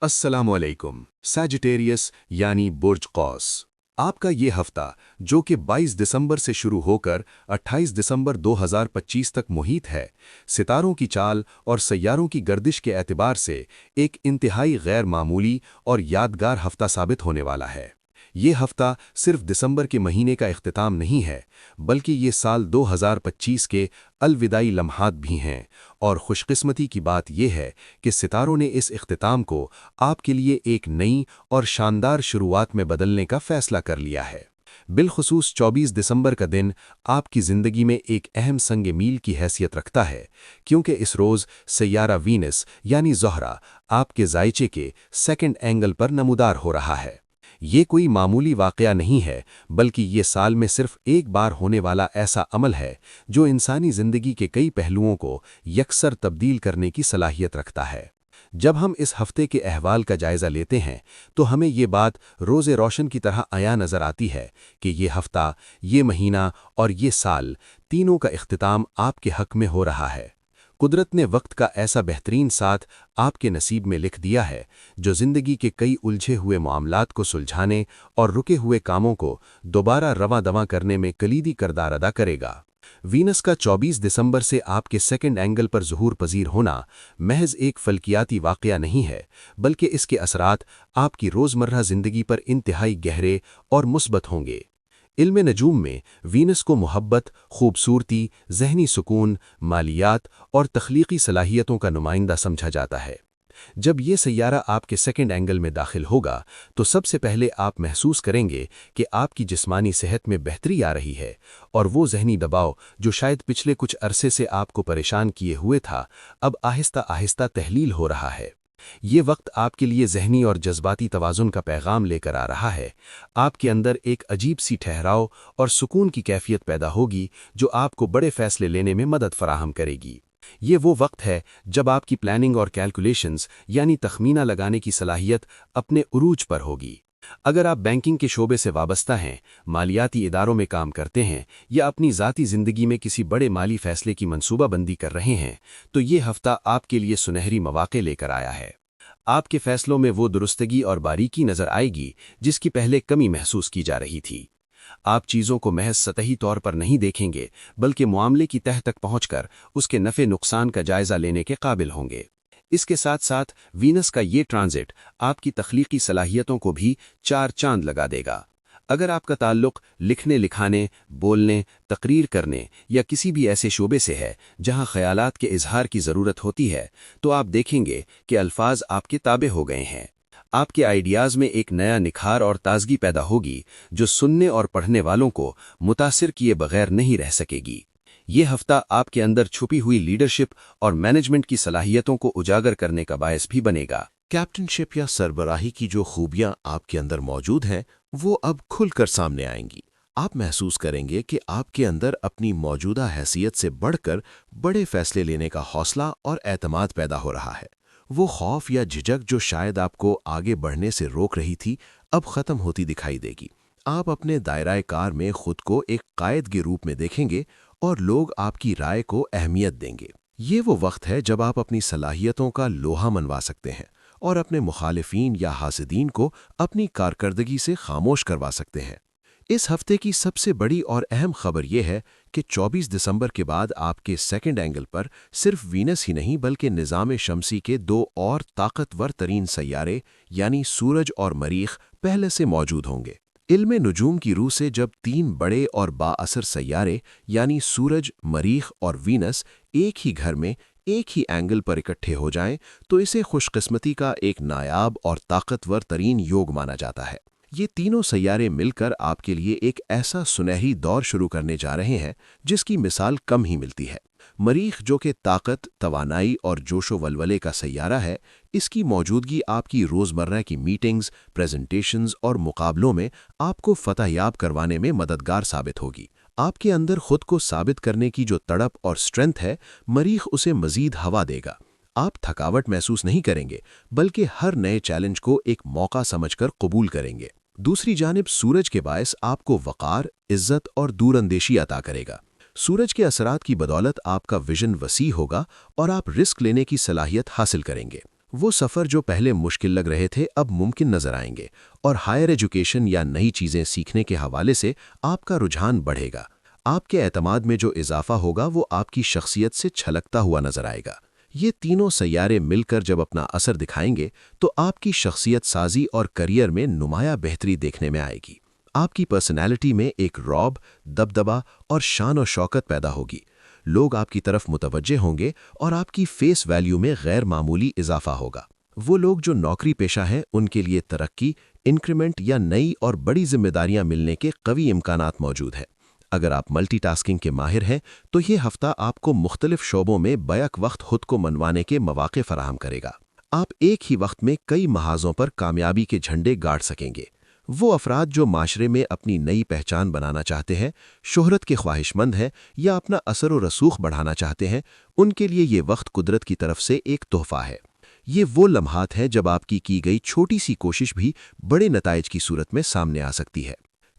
अस्सलाम वालेकुम। सैजिटेरियस यानी बुर्ज कौस। आपका ये हफ्ता जो कि 22 दिसंबर से शुरू होकर 28 दिसंबर 2025 तक मुहित है, सितारों की चाल और सैयारों की गर्दिश के एतबार से एक इंतहाई गैर मामूली और यादगार हफ्ता साबित होने वाला है। ये हफ्ता सिर्फ दिसंबर के महीने का इख्तिताम नहीं है, बल्कि ये साल 2025 के अलविदाई लम्हात भी हैं। और खुशकिस्मती की बात यह है कि सितारों ने इस इख्तिताम को आपके लिए एक नई और शानदार शुरुआत में बदलने का फैसला कर लिया है। बिलखुसूस 24 दिसंबर का दिन आपकी ज़िंदगी में एक अहम संग मील की हैसियत रखता है, क्योंकि इस रोज़ सैयारा वीनस यानी ज़ोहरा आपके जायचे के सेकंड एंगल पर नमूदार हो रहा है। ये कोई मामूली वाक़या नहीं है, बल्कि ये साल में सिर्फ एक बार होने वाला ऐसा अमल है जो इंसानी ज़िंदगी के कई पहलुओं को यकसर तब्दील करने की सलाहियत रखता है। जब हम इस हफ्ते के अहवाल का जायज़ा लेते हैं तो हमें ये बात रोज़े रोशन की तरह आया नज़र आती है कि ये हफ्ता, ये महीना और ये साल तीनों का इख्तिताम आपके हक़ में हो रहा है। कुदरत ने वक्त का ऐसा बेहतरीन साथ आपके नसीब में लिख दिया है जो ज़िंदगी के कई उलझे हुए मामलात को सुलझाने और रुके हुए कामों को दोबारा रवां दवां करने में कलीदी किरदार अदा करेगा। वीनस का 24 दिसंबर से आपके सेकंड एंगल पर ज़ुहूर पजीर होना महज एक फल्कियाती वाक़या नहीं है, बल्कि इसके असरात आपकी रोज़मर्रा ज़िंदगी पर इंतहाई गहरे और मुस्बत होंगे। इल्म नजूम में वीनस को मोहब्बत, खूबसूरती, ज़हनी सुकून, मालियात और तख्लीकी सलाहियतों का नुमाइंदा समझा जाता है। जब ये सैयारा आपके सेकंड एंगल में दाखिल होगा तो सबसे पहले आप महसूस करेंगे कि आपकी जिस्मानी सेहत में बेहतरी आ रही है, और वो ज़हनी दबाव जो शायद पिछले कुछ अरसे से आपको परेशान किए हुए था, अब आहिस्ता आहिस्ता तहलील हो रहा है। ये वक्त आपके लिए ज़हनी और जज्बाती तवाज़ुन का पैगाम लेकर आ रहा है। आपके अंदर एक अजीब सी ठहराव और सुकून की कैफियत पैदा होगी जो आपको बड़े फैसले लेने में मदद फराहम करेगी। ये वो वक्त है जब आपकी प्लानिंग और कैलकुलेशंस यानी तखमीना लगाने की सलाहियत अपने उरूज पर होगी। अगर आप बैंकिंग के शोबे से वाबस्ता हैं, मालियाती इदारों में काम करते हैं या अपनी ज़ाती ज़िंदगी में किसी बड़े माली फैसले की मंसूबाबंदी कर रहे हैं, तो ये हफ्ता आपके लिए सुनहरी मौक़े लेकर आया है। आपके फैसलों में वो दुरुस्तगी और बारीकी नज़र आएगी जिसकी पहले कमी महसूस की जा रही थी। आप चीज़ों को महज सतही तौर पर नहीं देखेंगे, बल्कि मामले की तह तक पहुंचकर उसके नफ़े नुकसान का जायज़ा लेने के काबिल होंगे। इसके साथ साथ वीनस का ये ट्रांजिट आपकी तख्लीकी सलाहियतों को भी चार चांद लगा देगा। अगर आपका ताल्लुक लिखने, लिखाने, बोलने, तकरीर करने या किसी भी ऐसे शोबे से है जहां ख़यालात के इजहार की ज़रूरत होती है, तो आप देखेंगे कि अल्फाज आपके ताबे हो गए हैं। आपके आइडियाज़ में एक नया निखार और ताजगी पैदा होगी जो सुनने और पढ़ने वालों को मुतासिर किए बगैर नहीं रह सकेगी। ये हफ्ता आपके अंदर छुपी हुई लीडरशिप और मैनेजमेंट की सलाहियतों को उजागर करने का बायस भी बनेगा। कैप्टनशिप या सरबराही की जो खूबियां आपके अंदर मौजूद हैं, वो अब खुलकर सामने आएंगी। आप महसूस करेंगे कि आपके अंदर अपनी मौजूदा हैसियत से बढ़कर बड़े फैसले लेने का हौसला और एतमाद पैदा हो रहा है। वो खौफ या झिझक जो शायद आपको आगे बढ़ने से रोक रही थी, अब ख़त्म होती दिखाई देगी। आप अपने दायराए कार में खुद को एक कायद के रूप में देखेंगे और लोग आपकी राय को अहमियत देंगे। ये वो वक्त है जब आप अपनी सलाहियतों का लोहा मनवा सकते हैं और अपने मुखालिफिन या हासिदीन को अपनी कारकर्दगी से खामोश करवा सकते हैं। इस हफ्ते की सबसे बड़ी और अहम खबर यह है कि 24 दिसंबर के बाद आपके सेकंड एंगल पर सिर्फ वीनस ही नहीं, बल्कि निज़ाम शमसी के दो और ताकतवर तरीन सैयारे यानी सूरज और मरीख पहले से मौजूद होंगे। इल्म नुजूम की रूह से जब तीन बड़े और बाअसर सैयारे यानी सूरज, मरीख और वीनस एक ही घर में एक ही एंगल पर इकट्ठे हो जाएं, तो इसे खुशकिस्मती का एक नायाब और ताकतवर तरीन योग माना जाता है। ये तीनों सैयारे मिलकर आपके लिए एक ऐसा सुनहरी दौर शुरू करने जा रहे हैं जिसकी मिसाल कम ही मिलती है। मरीख, जो कि ताकत, तवानाई और जोशो वलवले का सैयारा है, इसकी मौजूदगी आपकी रोज़मर्रा की मीटिंग्स, प्रेजेंटेशंस और मुकाबलों में आपको फतहयाब करवाने में मददगार साबित होगी। आपके अंदर खुद को साबित करने की जो तड़प और स्ट्रेंथ है, मरीख उसे मज़ीद हवा देगा। आप थकावट महसूस नहीं करेंगे, बल्कि हर नए चैलेंज को एक मौका समझकर कबूल करेंगे। दूसरी जानिब सूरज के बायस आपको वक़ार, इज्जत और दूरअंदेशी अता करेगा। सूरज के असरात की बदौलत आपका विजन वसी होगा और आप रिस्क लेने की सलाहियत हासिल करेंगे। وہ سفر جو پہلے مشکل لگ رہے تھے اب ممکن نظر آئیں گے، اور ہائر ایجوکیشن یا نئی چیزیں سیکھنے کے حوالے سے آپ کا رجحان بڑھے گا۔ آپ کے اعتماد میں جو اضافہ ہوگا وہ آپ کی شخصیت سے چھلکتا ہوا نظر آئے گا۔ یہ تینوں سیارے مل کر جب اپنا اثر دکھائیں گے تو آپ کی شخصیت سازی اور کریئر میں نمایاں بہتری دیکھنے میں آئے گی۔ آپ کی پرسنالٹی میں ایک رعب، دبدبا اور شان و شوکت پیدا ہوگی۔ لوگ آپ کی طرف متوجہ ہوں گے اور آپ کی فیس ویلیو میں غیر معمولی اضافہ ہوگا۔ وہ لوگ جو نوکری پیشہ ہیں ان کے لیے ترقی، انکریمنٹ یا نئی اور بڑی ذمہ داریاں ملنے کے قوی امکانات موجود ہیں۔ اگر آپ ملٹی ٹاسکنگ کے ماہر ہیں تو یہ ہفتہ آپ کو مختلف شعبوں میں بیک وقت خود کو منوانے کے مواقع فراہم کرے گا۔ آپ ایک ہی وقت میں کئی محاذوں پر کامیابی کے جھنڈے گاڑ سکیں گے۔ وہ افراد جو معاشرے میں اپنی نئی پہچان بنانا چاہتے ہیں، شہرت کے خواہش مند ہیں یا اپنا اثر و رسوخ بڑھانا چاہتے ہیں، ان کے لیے یہ وقت قدرت کی طرف سے ایک تحفہ ہے۔ یہ وہ لمحات ہیں جب آپ کی گئی چھوٹی سی کوشش بھی بڑے نتائج کی صورت میں سامنے آ سکتی ہے۔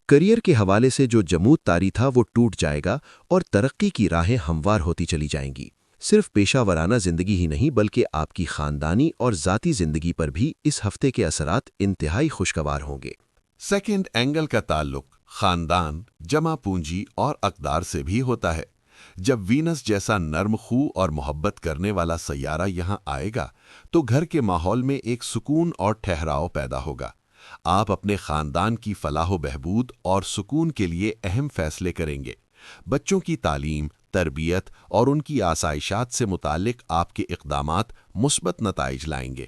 کریئر کے حوالے سے جو جمود طاری تھا وہ ٹوٹ جائے گا اور ترقی کی راہیں ہموار ہوتی چلی جائیں گی۔ صرف پیشہ ورانہ زندگی ہی نہیں بلکہ آپ کی خاندانی اور ذاتی زندگی پر بھی اس ہفتے کے اثرات انتہائی خوشگوار ہوں گے۔ سیکنڈ اینگل کا تعلق خاندان، جمع پونجی اور اقدار سے بھی ہوتا ہے۔ جب وینس جیسا نرم خو اور محبت کرنے والا سیارہ یہاں آئے گا تو گھر کے ماحول میں ایک سکون اور ٹھہراؤ پیدا ہوگا۔ آپ اپنے خاندان کی فلاح و بہبود اور سکون کے لیے اہم فیصلے کریں گے۔ بچوں کی تعلیم، تربیت اور ان کی آسائشات سے متعلق آپ کے اقدامات مثبت نتائج لائیں گے۔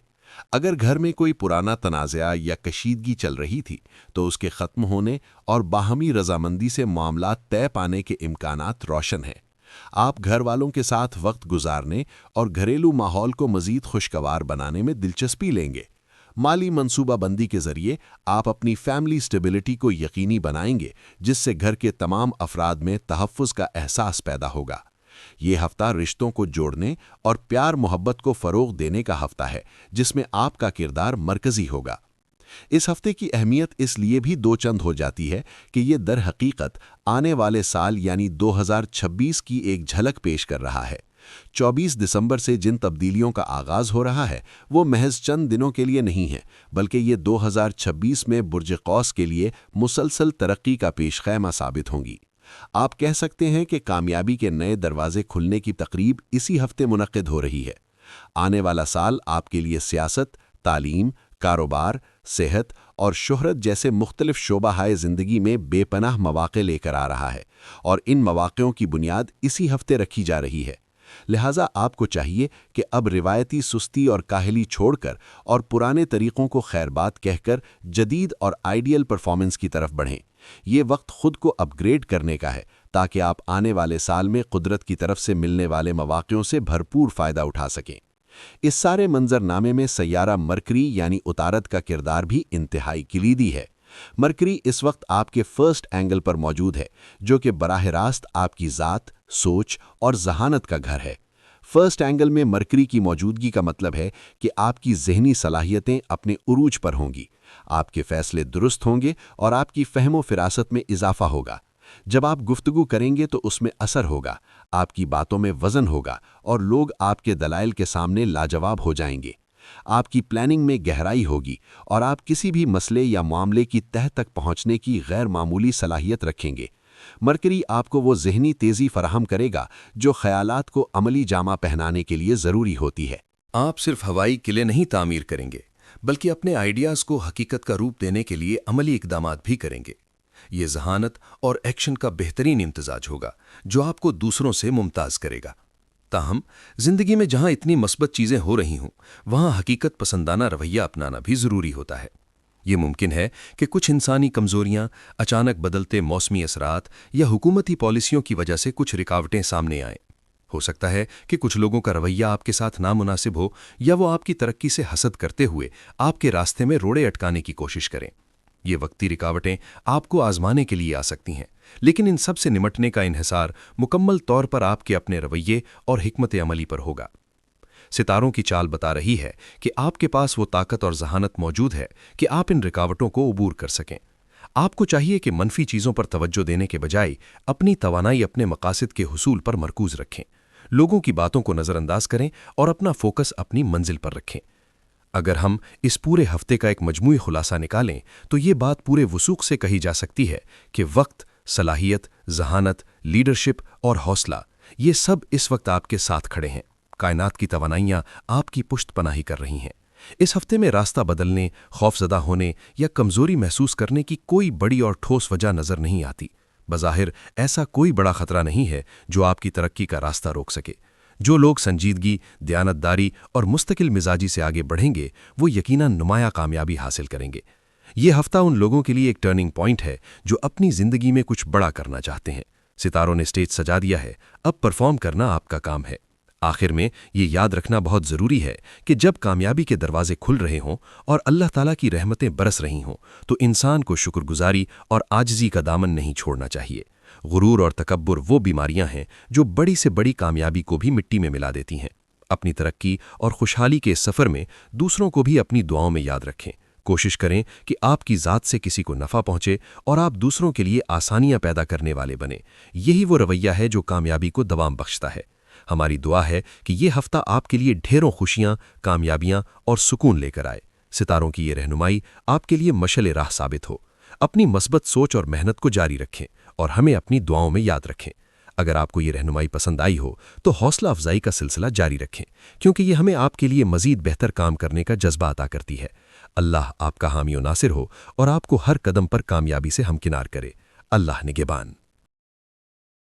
اگر گھر میں کوئی پرانا تنازعہ یا کشیدگی چل رہی تھی تو اس کے ختم ہونے اور باہمی رضامندی سے معاملات طے پانے کے امکانات روشن ہیں۔ آپ گھر والوں کے ساتھ وقت گزارنے اور گھریلو ماحول کو مزید خوشگوار بنانے میں دلچسپی لیں گے۔ مالی منصوبہ بندی کے ذریعے آپ اپنی فیملی سٹیبلٹی کو یقینی بنائیں گے، جس سے گھر کے تمام افراد میں تحفظ کا احساس پیدا ہوگا۔ یہ ہفتہ رشتوں کو جوڑنے اور پیار محبت کو فروغ دینے کا ہفتہ ہے، جس میں آپ کا کردار مرکزی ہوگا۔ اس ہفتے کی اہمیت اس لیے بھی دو چند ہو جاتی ہے کہ یہ در حقیقت آنے والے سال یعنی 2026 کی ایک جھلک پیش کر رہا ہے۔ 24 دسمبر سے جن تبدیلیوں کا آغاز ہو رہا ہے وہ محض چند دنوں کے لیے نہیں ہے، بلکہ یہ 2026 میں برج قوس کے لیے مسلسل ترقی کا پیش خیمہ ثابت ہوں گی۔ آپ کہہ سکتے ہیں کہ کامیابی کے نئے دروازے کھلنے کی تقریب اسی ہفتے منعقد ہو رہی ہے۔ آنے والا سال آپ کے لیے سیاست، تعلیم، کاروبار، صحت اور شہرت جیسے مختلف شعبہ زندگی میں بے پناہ مواقع لے کر آ رہا ہے، اور ان مواقعوں کی بنیاد اسی ہفتے رکھی جا رہی ہے۔ لہٰذا آپ کو چاہیے کہ اب روایتی سستی اور کاہلی چھوڑ کر اور پرانے طریقوں کو خیر بات کہہ کر جدید اور آئیڈیل پرفارمنس کی طرف بڑھیں۔ یہ وقت خود کو اپ گریڈ کرنے کا ہے تاکہ آپ آنے والے سال میں قدرت کی طرف سے ملنے والے مواقعوں سے بھرپور فائدہ اٹھا سکیں۔ اس سارے منظر نامے میں سیارہ مرکری یعنی عطارد کا کردار بھی انتہائی کلیدی ہے۔ مرکری اس وقت آپ کے فرسٹ اینگل پر موجود ہے، جو کہ براہ راست آپ کی ذات، سوچ اور ذہانت کا گھر ہے۔ فرسٹ اینگل میں مرکری کی موجودگی کا مطلب ہے کہ آپ کی ذہنی صلاحیتیں اپنے عروج پر ہوں گی، آپ کے فیصلے درست ہوں گے اور آپ کی فہم و فراست میں اضافہ ہوگا۔ جب آپ گفتگو کریں گے تو اس میں اثر ہوگا، آپ کی باتوں میں وزن ہوگا اور لوگ آپ کے دلائل کے سامنے لاجواب ہو جائیں گے۔ آپ کی پلاننگ میں گہرائی ہوگی اور آپ کسی بھی مسئلے یا معاملے کی تہہ تک پہنچنے کی غیر معمولی صلاحیت رکھیں گے۔ مرکری آپ کو وہ ذہنی تیزی فراہم کرے گا جو خیالات کو عملی جامہ پہنانے کے لیے ضروری ہوتی ہے۔ آپ صرف ہوائی قلعے نہیں تعمیر کریں گے بلکہ اپنے آئیڈیاز کو حقیقت کا روپ دینے کے لیے عملی اقدامات بھی کریں گے۔ یہ ذہانت اور ایکشن کا بہترین امتزاج ہوگا جو آپ کو دوسروں سے ممتاز کرے گا۔ تاہم زندگی میں جہاں اتنی مثبت چیزیں ہو رہی ہوں وہاں حقیقت پسندانہ رویہ اپنانا بھی ضروری ہوتا ہے۔ یہ ممکن ہے کہ کچھ انسانی کمزوریاں، اچانک بدلتے موسمی اثرات یا حکومتی پالیسیوں کی وجہ سے کچھ رکاوٹیں سامنے آئیں۔ ہو سکتا ہے کہ کچھ لوگوں کا رویہ آپ کے ساتھ نامناسب ہو یا وہ آپ کی ترقی سے حسد کرتے ہوئے آپ کے راستے میں روڑے اٹکانے کی کوشش کریں۔ یہ وقتی رکاوٹیں آپ کو آزمانے کے لیے آ سکتی ہیں، لیکن ان سب سے نمٹنے کا انحصار مکمل طور پر آپ کے اپنے رویے اور حکمت عملی پر ہوگا۔ ستاروں کی چال بتا رہی ہے کہ آپ کے پاس وہ طاقت اور ذہانت موجود ہے کہ آپ ان رکاوٹوں کو عبور کر سکیں۔ آپ کو چاہیے کہ منفی چیزوں پر توجہ دینے کے بجائے اپنی توانائی اپنے مقاصد کے حصول پر مرکوز رکھیں، لوگوں کی باتوں کو نظر انداز کریں اور اپنا فوکس اپنی منزل پر رکھیں۔ अगर हम इस पूरे हफ्ते का एक मजमूई खुलासा निकालें तो ये बात पूरे वसूख से कही जा सकती है कि वक्त, सलाहियत, जहानत, लीडरशिप और हौसला ये सब इस वक्त आपके साथ खड़े हैं। कायनात की तवानाइयाँ आपकी पुष्ट पनाही कर रही हैं। इस हफ्ते में रास्ता बदलने, खौफजदा होने या कमजोरी महसूस करने की कोई बड़ी और ठोस वजह नजर नहीं आती। बज़ाहिर ऐसा कोई बड़ा खतरा नहीं है जो आपकी तरक्की का रास्ता रोक सके। जो लोग संजीदगी, दयानतदारी और मुस्तकिल मिजाजी से आगे बढ़ेंगे वो यकीनन नुमाया कामयाबी हासिल करेंगे। ये हफ्ता उन लोगों के लिए एक टर्निंग पॉइंट है जो अपनी जिंदगी में कुछ बड़ा करना चाहते हैं। सितारों ने स्टेज सजा दिया है, अब परफॉर्म करना आपका काम है। आखिर में ये याद रखना बहुत ज़रूरी है कि जब कामयाबी के दरवाजे खुल रहे हों और अल्लाह ताला की रहमतें बरस रही हों तो इंसान को शुक्रगुजारी और आजिज़ी का दामन नहीं छोड़ना चाहिए। गुरूर और तकब्बुर वो बीमारियां हैं जो बड़ी से बड़ी कामयाबी को भी मिट्टी में मिला देती हैं। अपनी तरक्की और खुशहाली के इस सफ़र में दूसरों को भी अपनी दुआओं में याद रखें। कोशिश करें कि आपकी ज़ात से किसी को नफ़ा पहुंचे और आप दूसरों के लिए आसानियां पैदा करने वाले बने। यही वो रवैया है जो कामयाबी को दवाम बख्शता है। हमारी दुआ है कि ये हफ्ता आपके लिए ढेरों खुशियां, कामयाबियां और सुकून लेकर आए। सितारों की ये रहनुमाई आपके लिए मशल राह साबित हो। अपनी मस्बत सोच और मेहनत को जारी रखें और हमें अपनी दुआओं में याद रखें। अगर आपको ये रहनुमाई पसंद आई हो तो हौसला अफजाई का सिलसिला जारी रखें, क्योंकि ये हमें आपके लिए मजीद बेहतर काम करने का जज्बा अता करती है। अल्लाह आपका हामी और नासिर हो और आपको हर कदम पर कामयाबी से हमकिनार करे। अल्लाह निगहबान।